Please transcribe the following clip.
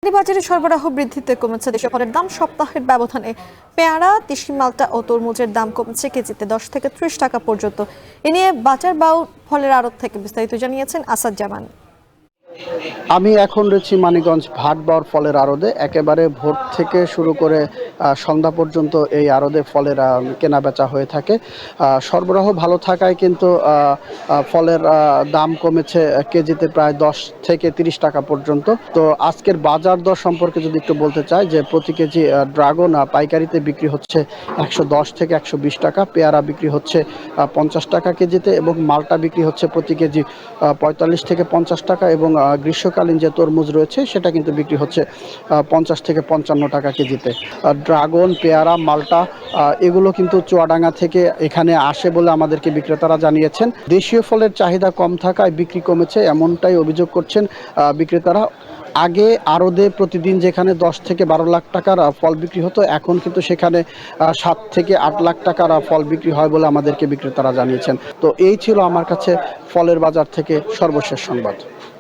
বাজারে সরবরাহ বৃদ্ধিতে কমেছে দেশীয় ফলের দাম। সপ্তাহের ব্যবধানে পেয়ারা, দেশি মালটা ও তরমুজের দাম কমেছে কেজিতে 10 থেকে 30 টাকা পর্যন্ত। এ নিয়ে বাজার বাউ ফলের আড়ত থেকে বিস্তারিত জানিয়েছেন আসাদ জামান। আমি এখন রয়েছি মানিকগঞ্জ ভাটবাউর ফলের আড়তে। একেবারে ভোর থেকে শুরু করে সন্ধ্যা পর্যন্ত এই আড়তে ফলের কেনা বেচা হয়ে থাকে। সরবরাহ ভালো থাকায় কিন্তু ফলের দাম কমেছে কেজিতে প্রায় 10 থেকে 30 টাকা পর্যন্ত। তো আজকের বাজার দর সম্পর্কে যদি একটু বলতে চাই, যে প্রতি কেজি ড্রাগন পাইকারিতে বিক্রি হচ্ছে 110 থেকে 120 টাকা, পেয়ারা বিক্রি হচ্ছে 50 টাকা কেজিতে, এবং মালটা বিক্রি হচ্ছে প্রতি কেজি 45 থেকে 50 টাকা, এবং গ্রীষ্মকালীন যে তরমুজ রয়েছে সেটা কিন্তু বিক্রি হচ্ছে 50 থেকে 55 টাকা কেজিতে। ড্রাগন, পেয়ারা, মালটা এগুলো কিন্তু চুয়াডাঙ্গা থেকে এখানে আসে বলে আমাদেরকে বিক্রেতারা জানিয়েছেন। দেশীয় ফলের চাহিদা কম থাকায় বিক্রি কমেছে, এমনটাই অভিযোগ করছেন বিক্রেতারা। আগে আড়তে প্রতিদিন যেখানে 10 থেকে 12 লাখ টাকার ফল বিক্রি হতো, এখন কিন্তু সেখানে 7 থেকে 8 লাখ টাকার ফল বিক্রি হয় বলে আমাদেরকে বিক্রেতারা জানিয়েছেন। তো এই ছিল আমার কাছে ফলের বাজার থেকে সর্বশেষ সংবাদ।